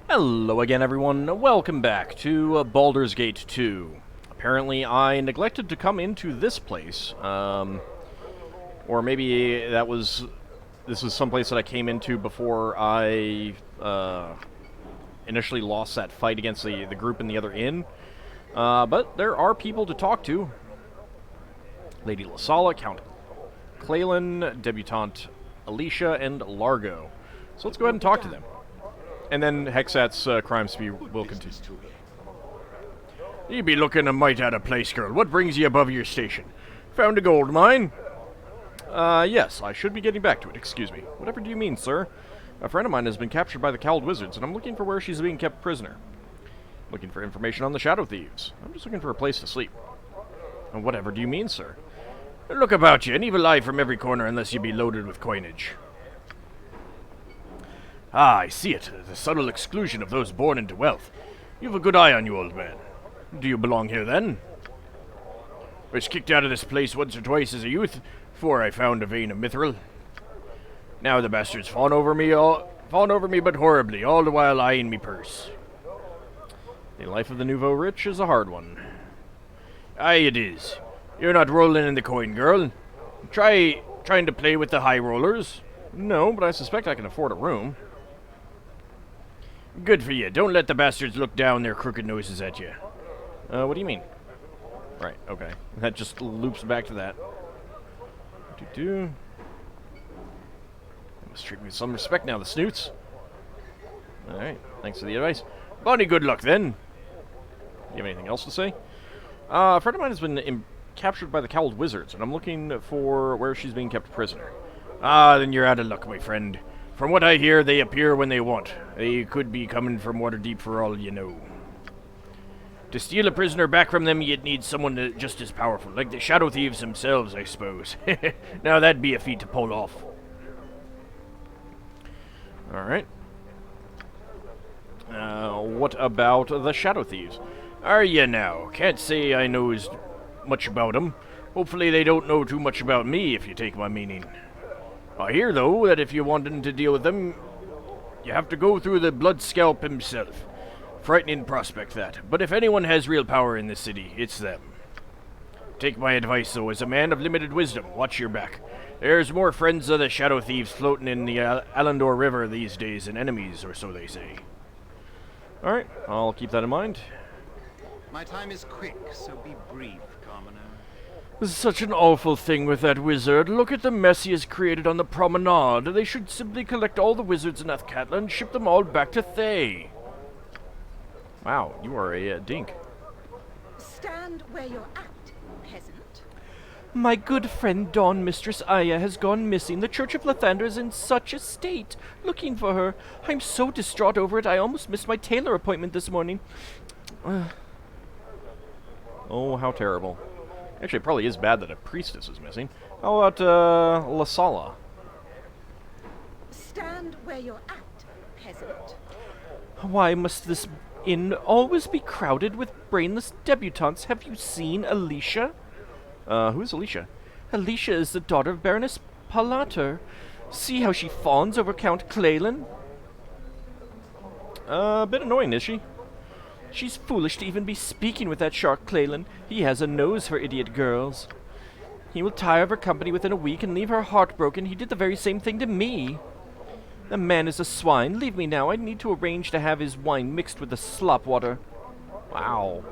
Hello again, everyone. Welcome back to Baldur's Gate 2. Apparently, I neglected to come into this place. Or maybe this was someplace that I came into before I initially lost that fight against the group in the other inn. But there are people to talk to. Lady Lasala, Count Claylan, Debutante Alicia, and Largo. So let's go ahead and talk to them. And then Hexxat's crime spree will continue. You be looking a mite out of place, girl. What brings you above your station? Found a gold mine? Yes, I should be getting back to it. Excuse me. Whatever do you mean, sir? A friend of mine has been captured by the Cowled Wizards, and I'm looking for where she's being kept prisoner. Looking for information on the Shadow Thieves. I'm just looking for a place to sleep. And whatever do you mean, sir? Look about you, an evil eye from every corner unless you be loaded with coinage. Ah, I see it. The subtle exclusion of those born into wealth. You've a good eye on you, old man. Do you belong here, then? I was kicked out of this place once or twice as a youth, before I found a vein of mithril. Now the bastards fawn over me but horribly, all the while eyeing me purse. The life of the nouveau rich is a hard one. Aye, it is. You're not rolling in the coin, girl. Trying to play with the high rollers? No, but I suspect I can afford a room. Good for you. Don't let the bastards look down their crooked noses at you. What do you mean? Right, okay. That just loops back to that. They must treat me with some respect now, the snoots. Alright, thanks for the advice. Bonnie, good luck, then. Do you have anything else to say? A friend of mine has been captured by the Cowled Wizards, and I'm looking for where she's being kept prisoner. Ah, then you're out of luck, my friend. From what I hear, they appear when they want. They could be coming from Waterdeep for all you know. To steal a prisoner back from them, you'd need someone just as powerful, like the Shadow Thieves themselves, I suppose. Now, that'd be a feat to pull off. Alright. What about the Shadow Thieves? Are you now? Can't say I know as much about them. Hopefully they don't know too much about me, if you take my meaning. I hear, though, that if you wanted to deal with them, you have to go through the Blood Scalp himself. Frightening prospect, that. But if anyone has real power in this city, it's them. Take my advice, though, as a man of limited wisdom, watch your back. There's more friends of the Shadow Thieves floating in the Alandor River these days than enemies, or so they say. Alright, I'll keep that in mind. My time is quick, so be brief, commoner. Such an awful thing with that wizard. Look at the mess he has created on the promenade. They should simply collect all the wizards in Athkatla and ship them all back to Thay. Wow, you are a dink. Stand where you're at, peasant. My good friend Dawn Mistress Aya has gone missing. The Church of Lathander is in such a state. Looking for her. I'm so distraught over it, I almost missed my tailor appointment this morning. Oh, how terrible. Actually, it probably is bad that a priestess is missing. How about, Lasala? Stand where you're at, peasant. Why must this inn always be crowded with brainless debutantes? Have you seen Alicia? Who's Alicia? Alicia is the daughter of Baroness Palater. See how she fawns over Count Claylan? A bit annoying, is she? She's foolish to even be speaking with that shark Claylan. He has a nose for idiot girls. He will tire of her company within a week and leave her heartbroken. He did the very same thing to me. The man is a swine. Leave me now. I need to arrange to have his wine mixed with the slop water. Wow.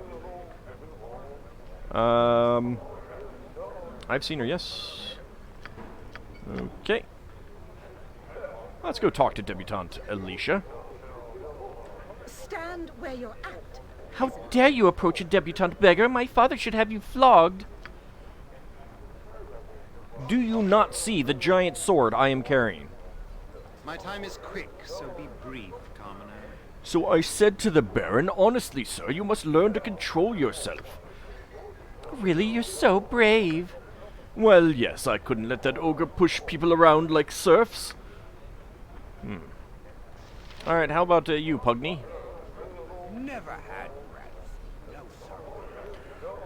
I've seen her, yes. Okay. Let's go talk to Debutante Alicia. Stand where you're at. How dare you approach a debutante beggar? My father should have you flogged. Do you not see the giant sword I am carrying? My time is quick, so be brief, commoner. So I said to the Baron, honestly, sir, you must learn to control yourself. Really, you're so brave. Well, yes, I couldn't let that ogre push people around like serfs. Alright, how about you, Pugny? Never had breath. No, sir.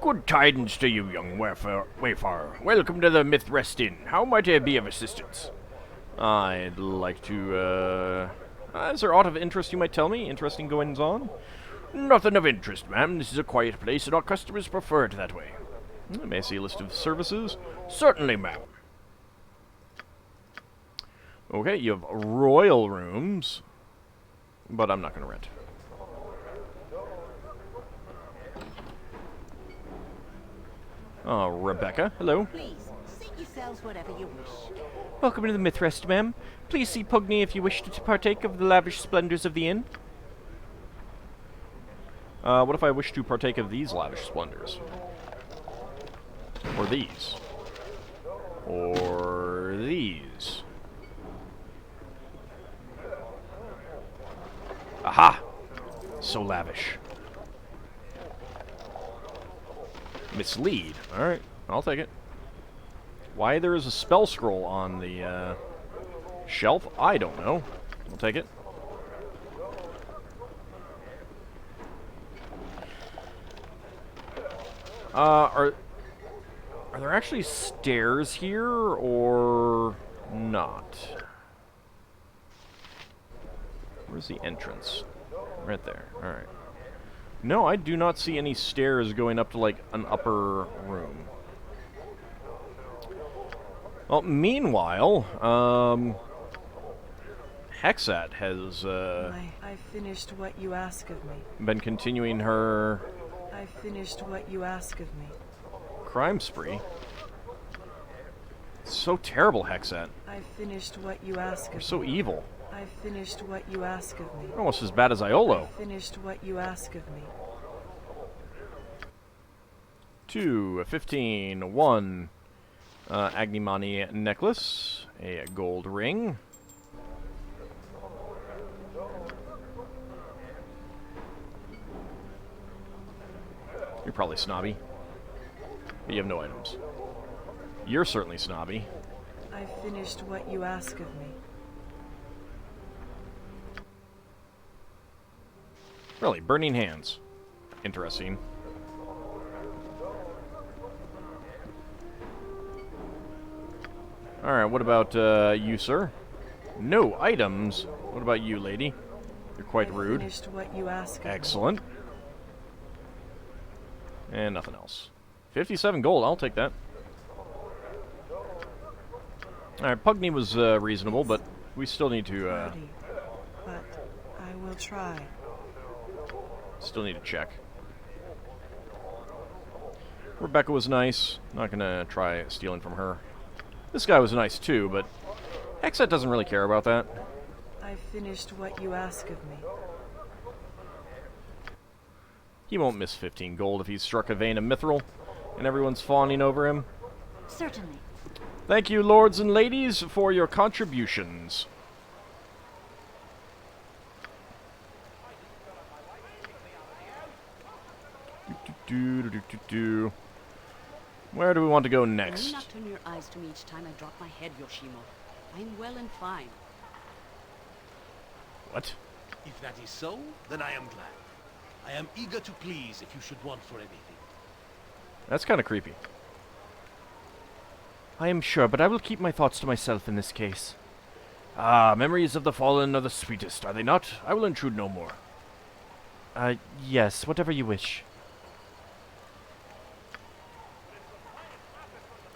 Good tidings to you, young wayfarer. Welcome to the Myth Rest Inn. How might I be of assistance? I'd like to, Is there aught of interest you might tell me? Interesting goings-on? Nothing of interest, ma'am. This is a quiet place, and our customers prefer it that way. May I see a list of services? Certainly, ma'am. Okay, you have royal rooms, but I'm not going to rent. Oh, Rebecca, hello. Please, seat yourselves whatever you wish. Welcome to the Mythrest, ma'am. Please see Pugny if you wish to partake of the lavish splendors of the inn. What if I wish to partake of these lavish splendors? Or these? Or these? Aha! So lavish. Mislead. Alright, I'll take it. Why there is a spell scroll on the shelf, I don't know. I'll take it. Are there actually stairs here, or not? Where's the entrance? Right there. Alright. No, I do not see any stairs going up to, like, an upper room. Well, meanwhile, Hexxat has, I finished what you ask of me. been continuing her I finished what you ask of me. crime spree. It's so terrible, Hexxat. I finished what you ask You're of so me. evil. I finished what you ask of me. Almost as bad as Iolo. I finished what you ask of me. 2, a 15, a 1, Agnimani necklace, a gold ring. You're probably snobby, but you have no items. You're certainly snobby. I finished what you ask of me. Really, burning hands. Interesting. Alright, what about you, sir? No items. What about you, lady? You're quite I rude. finished what you ask of me. Excellent. And nothing else. 57 gold, I'll take that. Alright, Pugny was reasonable, but we still need to Cloudy, but I will try. check. Rebecca was nice. Not gonna try stealing from her. This guy was nice too, but Hexxat doesn't really care about that. I finished what you ask of me. He won't miss 15 gold if he's struck a vein of mithril, and everyone's fawning over him. Certainly. Thank you, lords and ladies, for your contributions. Where do we want to go Will you next? not turn your eyes to me each time I drop my head, Yoshimo? I'm well and fine. What? If that is so, then I am glad. I am eager to please if you should want for anything. That's kind of creepy. I am sure, but I will keep my thoughts to myself in this case. Ah, memories of the fallen are the sweetest, are they not? I will intrude no more. Yes, whatever you wish.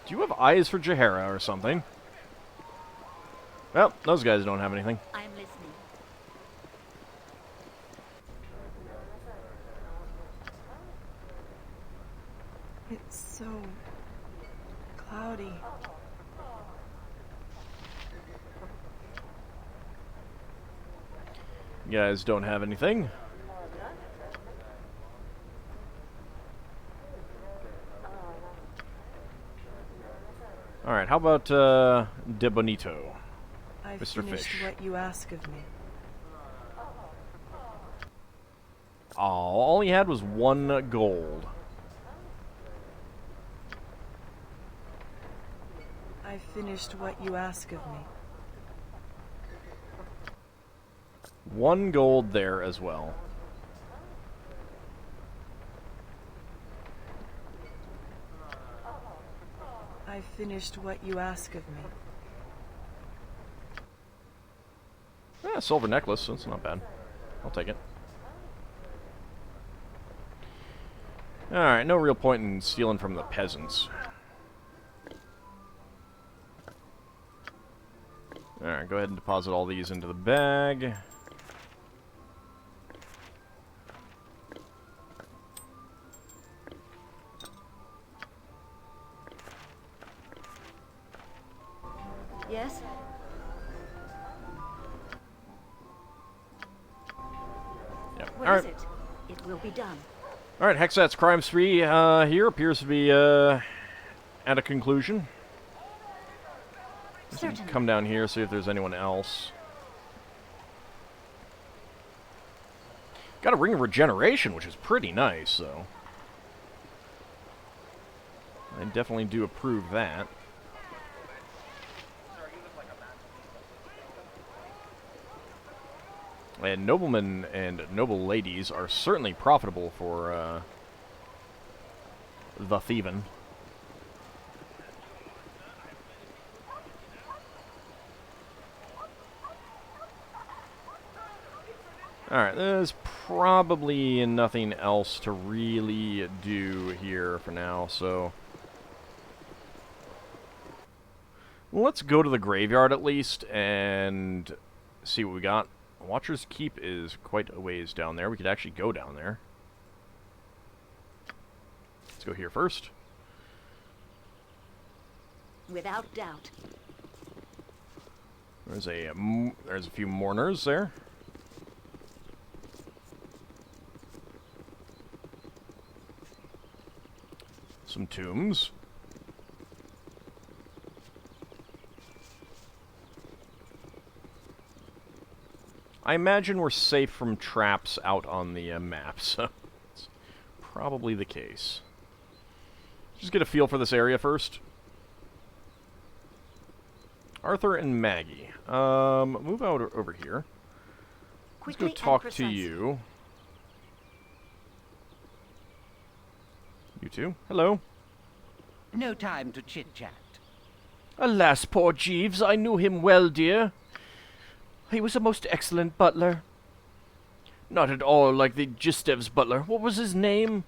Do you have eyes for Jahara or something? Well, those guys don't have anything. I'm listening. It's so cloudy. You guys don't have anything. Alright, how about De Bonito? I Mr. finished Fish. what you ask of me. Oh, all he had was 1 gold. I finished what you ask of me. 1 gold there as well. I finished what you ask of me. Ah, silver necklace. That's not bad. I'll take it. Alright, no real point in stealing from the peasants. Alright, go ahead and deposit all these into the bag. Yes? Yep. What All is right. it? It will be done. All right, Hexxat's crime spree here appears to be at a conclusion. Let's Certainly. come down here, see if there's anyone else. Got a ring of regeneration, which is pretty nice, though. I definitely do approve that. And noblemen and noble ladies are certainly profitable for the Thieving. Alright, there's probably nothing else to really do here for now, so... let's go to the graveyard at least and see what we got. Watcher's Keep is quite a ways down there. We could actually go down there. Let's go here first. Without doubt. There's a few mourners there. Some tombs. I imagine we're safe from traps out on the map, so it's probably the case. Just get a feel for this area first. Arthur and Maggie. Move out over here. Let's go Quickly talk and to precisely. you. You too. Hello. No time to chit-chat. Alas, poor Jeeves, I knew him well, dear. He was a most excellent butler. Not at all like the Gistev's butler. What was his name?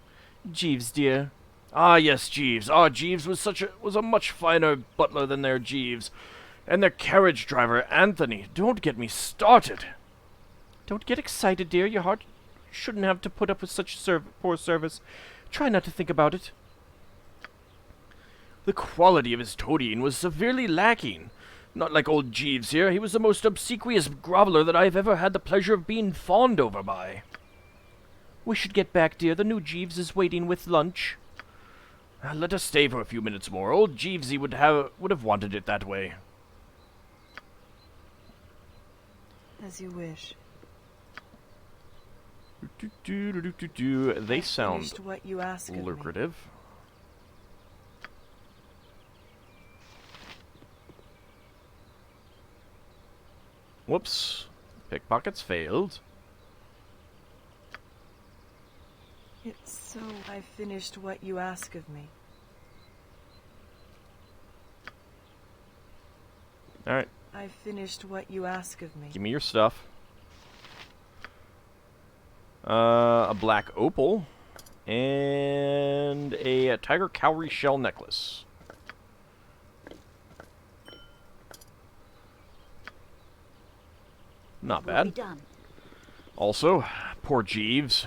Jeeves, dear. Ah, yes, Jeeves. Ah, Jeeves was a much finer butler than their Jeeves. And their carriage driver, Anthony. Don't get me started. Don't get excited, dear. Your heart shouldn't have to put up with such poor service. Try not to think about it. The quality of his toadying was severely lacking. Not like old Jeeves here. He was the most obsequious groveler that I have ever had the pleasure of being fawned over by. We should get back, dear. The new Jeeves is waiting with lunch. Let us stay for a few minutes more. Old Jeevesy would have wanted it that way. As you wish. They sound Finished what you ask of me. lucrative. Whoops. Pickpockets failed. It's so I finished what you ask of me. Alright, I finished what you ask of me. give me your stuff. A black opal. And a tiger cowrie shell necklace. Not Will be bad. done. Also, poor Jeeves.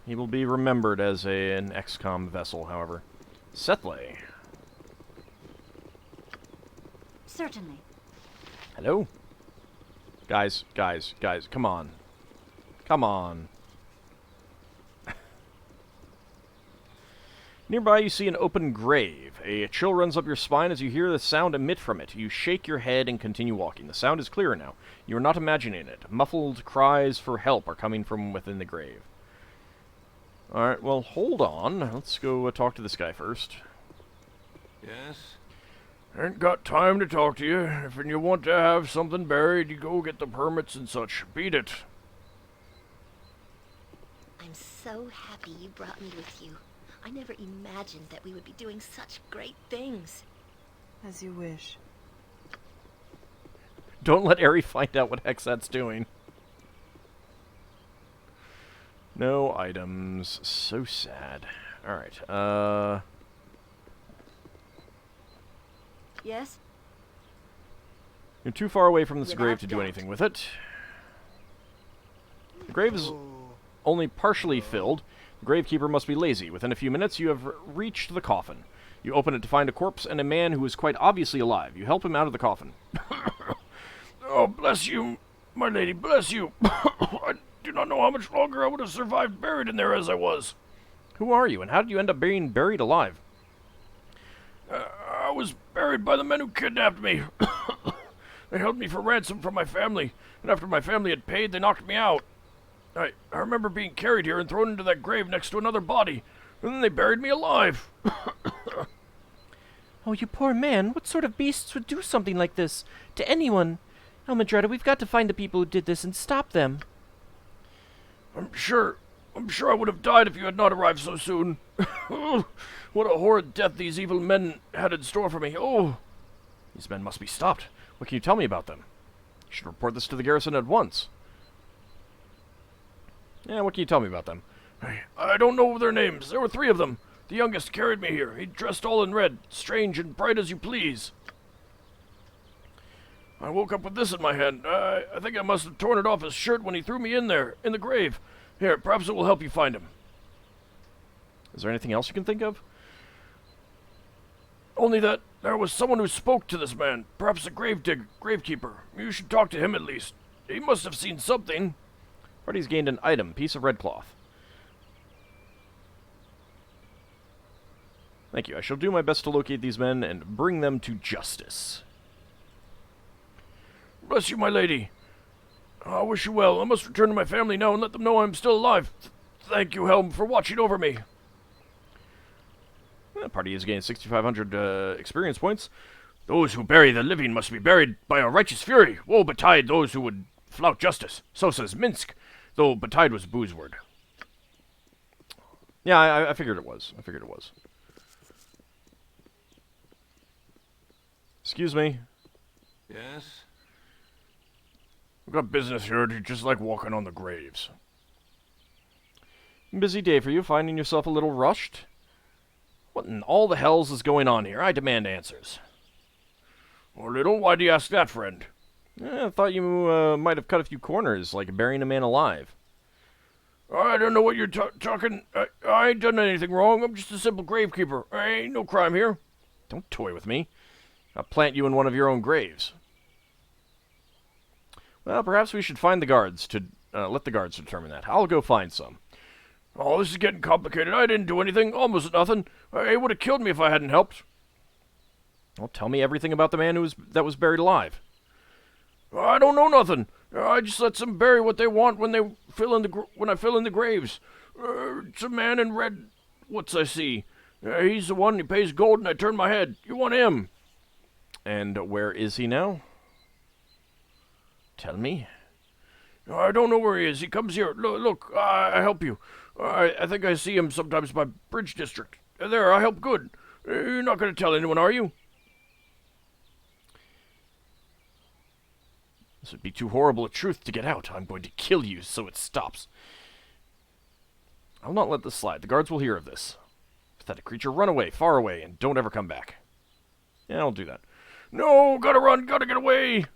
He will be remembered as an XCOM vessel, however. Sethley. Certainly. Hello? Guys, come on. Come on. Nearby you see an open grave. A chill runs up your spine as you hear the sound emit from it. You shake your head and continue walking. The sound is clearer now. You are not imagining it. Muffled cries for help are coming from within the grave. Alright, well, hold on. Let's go talk to this guy first. Yes? Ain't got time to talk to you. If you want to have something buried, you go get the permits and such. Beat it. I'm so happy you brought me with you. I never imagined that we would be doing such great things. As you wish. Don't let Ari find out what Hexxat's doing. No items. So sad. Alright, Yes? You're too far away from this Without grave to do doubt. anything with it. The grave is only partially filled. The gravekeeper must be lazy. Within a few minutes, you have reached the coffin. You open it to find a corpse and a man who is quite obviously alive. You help him out of the coffin. Oh, bless you, my lady, bless you. I do not know how much longer I would have survived buried in there as I was. Who are you, and how did you end up being buried alive? I was buried by the men who kidnapped me. They held me for ransom from my family, and after my family had paid, they knocked me out. I remember being carried here and thrown into that grave next to another body, and then they buried me alive. Oh, you poor man. What sort of beasts would do something like this to anyone? Almadretta, we've got to find the people who did this and stop them. I'm sure I would have died if you had not arrived so soon. What a horrid death these evil men had in store for me. Oh, These men must be stopped. What can you tell me about them? You should report this to the garrison at once. Yeah, what can you tell me about them? I don't know their names. There were 3 of them. The youngest carried me here. He dressed all in red, strange and bright as you please. I woke up with this in my hand. I think I must have torn it off his shirt when he threw me in there, in the grave. Here, perhaps it will help you find him. Is there anything else you can think of? Only that there was someone who spoke to this man. Perhaps a gravekeeper. You should talk to him at least. He must have seen something. Party's gained an item, piece of red cloth. Thank you. I shall do my best to locate these men and bring them to justice. Bless you, my lady. I wish you well. I must return to my family now and let them know I'm still alive. Thank you, Helm, for watching over me. The party has gained 6,500 experience points. Those who bury the living must be buried by a righteous fury. Woe betide those who would flout justice. So says Minsk, though betide was a booze word. Yeah, I figured it was. Excuse me. Yes? I've got business here. Do you just like walking on the graves? Busy day for you, finding yourself a little rushed? What in all the hells is going on here? I demand answers. A little? Why do you ask that, friend? I thought you might have cut a few corners, like burying a man alive. I don't know what you're talking. I ain't done anything wrong. I'm just a simple gravekeeper. Ain't no crime here. Don't toy with me. I'll plant you in one of your own graves. Well, perhaps we should find the guards to let the guards determine that. I'll go find some. Oh, this is getting complicated. I didn't do anything. Almost nothing. He would have killed me if I hadn't helped. Well, tell me everything about the man that was buried alive. I don't know nothing. I just let them bury what they want when I fill in the graves. It's a man in red. What's I see? He's the one. He pays gold, and I turn my head. You want him? And where is he now? Tell me. I don't know where he is. He comes here. Look, I help you. I think I see him sometimes by Bridge District. There, I help good. You're not going to tell anyone, are you? This would be too horrible a truth to get out. I'm going to kill you so it stops. I'll not let this slide. The guards will hear of this. Pathetic creature, run away, far away, and don't ever come back. Yeah, I'll do that. No, gotta run, gotta get away.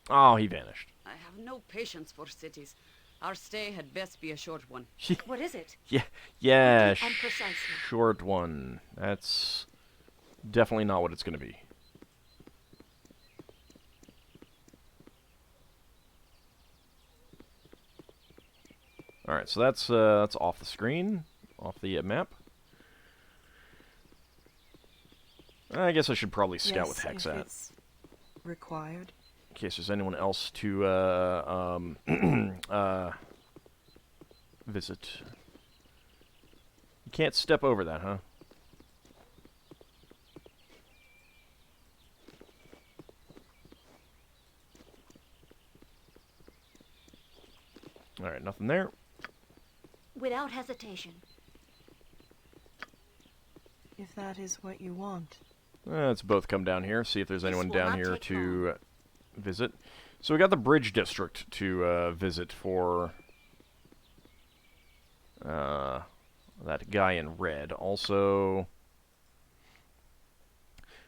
Oh, he vanished. I have no patience for cities. Our stay had best be a short one. What is it? Yeah, Quickly and precisely. short one. That's definitely not what it's going to be. Alright, so that's off the screen, off the map. I guess I should probably scout with Yes, if Hexxat. it's required. In case there's anyone else to visit. You can't step over that, huh? Alright, nothing there. Without hesitation. If that is what you want. Let's both come down here, see if there's anyone will down not here take to visit. So we got the Bridge District to visit for that guy in red. Also,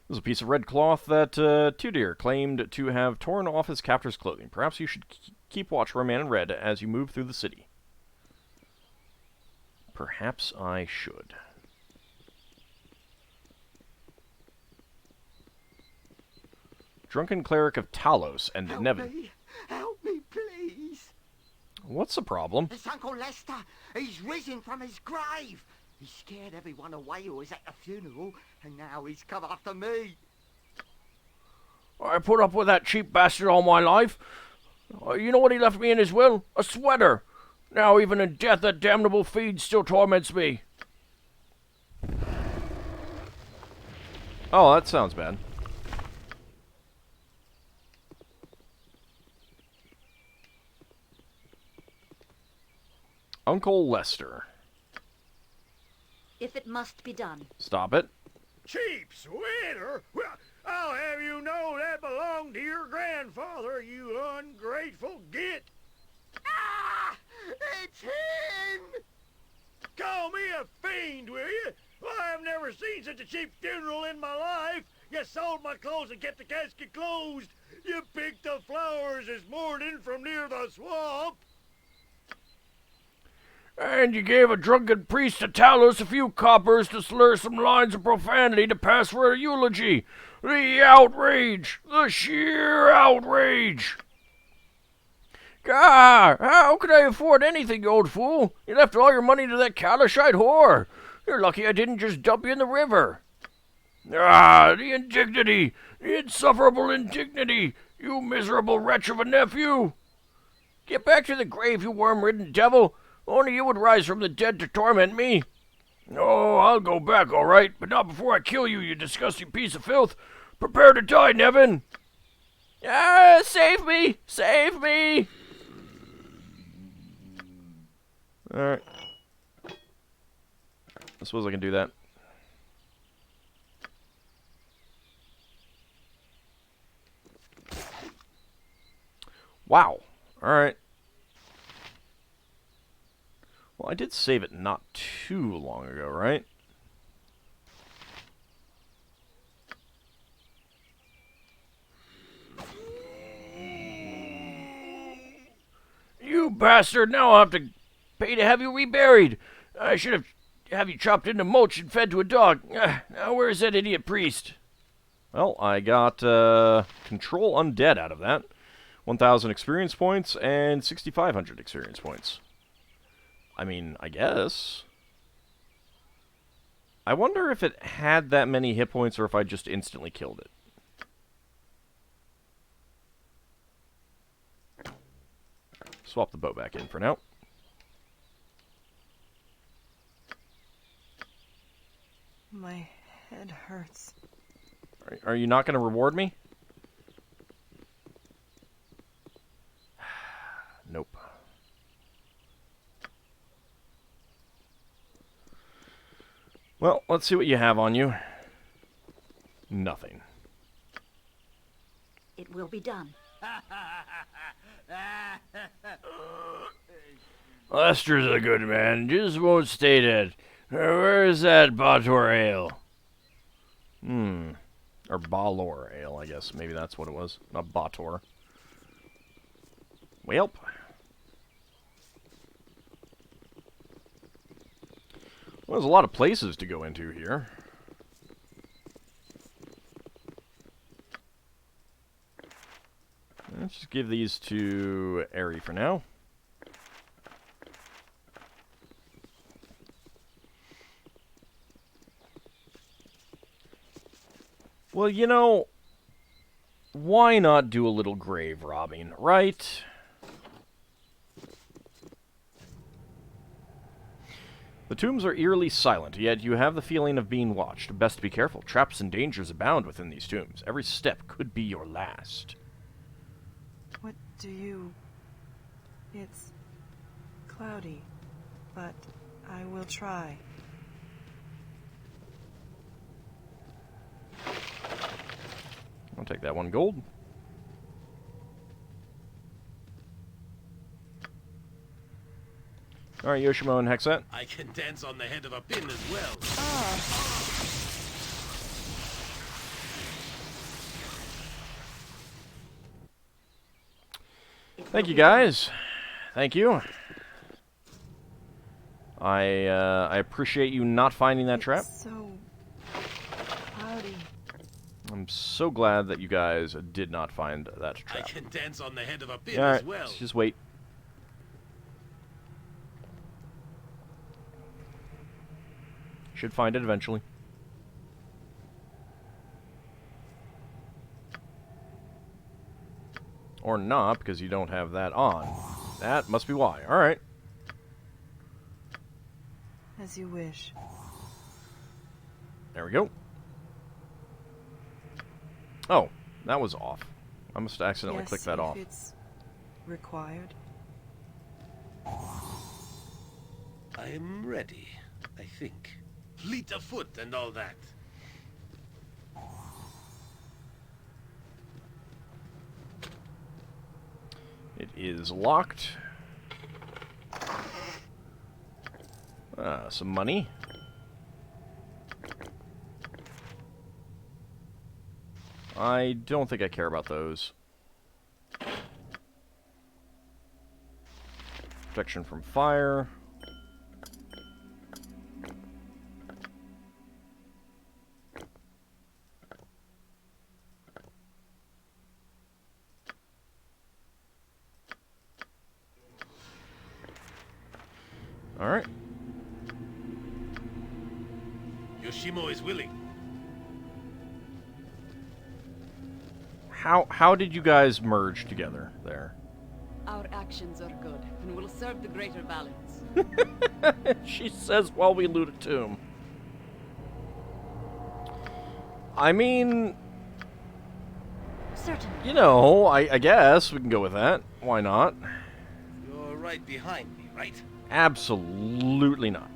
there's a piece of red cloth that Tudir claimed to have torn off his captor's clothing. Perhaps you should keep watch for a man in red as you move through the city. Perhaps I should. Drunken Cleric of Talos and Nevin. Help me, please! What's the problem? It's Uncle Lester! He's risen from his grave! He scared everyone away who was at the funeral, and now he's come after me! I put up with that cheap bastard all my life. You know what he left me in his will? A sweater! Now even in death that damnable feed still torments me. Oh, that sounds bad. Uncle Lester. If it must be done. Stop it. Cheap sweater? Well, I'll have you know that belonged to your grandfather, you ungrateful git. Ah! It's him! Call me a fiend, will you? Well, I've never seen such a cheap funeral in my life. You sold my clothes and kept the casket closed. You picked the flowers this morning from near the swamp. And you gave a drunken priest to Talos a few coppers to slur some lines of profanity to pass for a eulogy. The outrage! The sheer outrage! God, how could I afford anything, you old fool? You left all your money to that Calishite whore. You're lucky I didn't just dump you in the river. Ah, the indignity! The insufferable indignity! You miserable wretch of a nephew! Get back to the grave, you worm-ridden devil! Only you would rise from the dead to torment me. Oh, I'll go back, all right, but not before I kill you, you disgusting piece of filth. Prepare to die, Nevin. Ah, save me! Save me! All right. I suppose I can do that. Wow. All right. Well, I did save it not too long ago, right? You bastard! Now I'll have to pay to have you reburied. I should have you chopped into mulch and fed to a dog. Now where's that idiot priest? Well, I got Control Undead out of that. 1,000 experience points and 6,500 experience points. I mean, I guess. I wonder if it had that many hit points or if I just instantly killed it. Swap the bow back in for now. My head hurts. Are you not going to reward me? Nope. Well, let's see what you have on you. Nothing. It will be done. Lester's a good man, just won't stay dead. Where's that Bator ale? Or Balor ale, I guess. Maybe that's what it was. Not Bator. Welp. Well, there's a lot of places to go into here. Let's just give these to Airy for now. Well, you know, why not do a little grave robbing, right? The tombs are eerily silent, yet you have the feeling of being watched. Best be careful. Traps and dangers abound within these tombs. Every step could be your last. What do you... It's cloudy, but I will try. I'll take that 1 gold. Alright, Yoshimo and Hexxat. I can dance on the head of a pin as well. Thank you, guys. Thank you. I appreciate you not finding that trap. So cloudy. I'm so glad that you guys did not find that I trap. can dance on the head of a pin Alright, as well. let's just wait. Should find it eventually. Or not, because you don't have that on. That must be why. Alright. As you wish. There we go. Oh, that was off. I must have accidentally Yes, clicked that if off. it's required. I am ready, I think. Fleet of foot and all that. It is locked. Some money. I don't think I care about those. Protection from fire. Alright. Yoshimo is willing. How did you guys merge together there? Our actions are good and will serve the greater balance. She says while we loot a tomb. I mean, Certainly. you know, I guess we can go with that. Why not? You're right behind me, right? Absolutely not.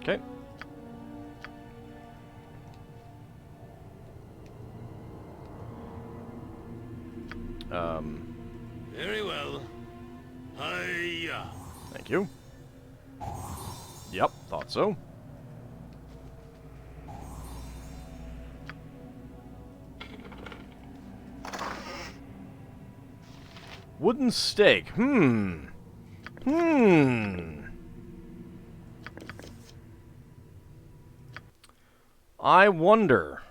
Okay. Very well. Hiya. Thank you. Yep, thought so. Wooden stake. I wonder.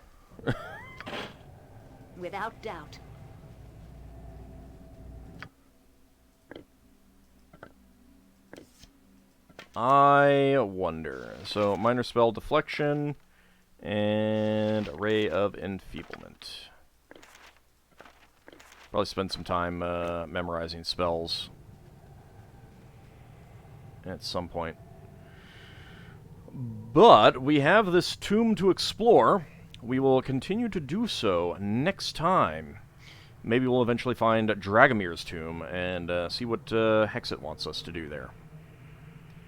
Without doubt. I wonder. So, minor spell deflection and ray of enfeeblement. Probably spend some time memorizing spells at some point. But we have this tomb to explore. We will continue to do so next time. Maybe we'll eventually find Dragomir's tomb and see what Hexxat wants us to do there.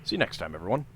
See you next time, everyone.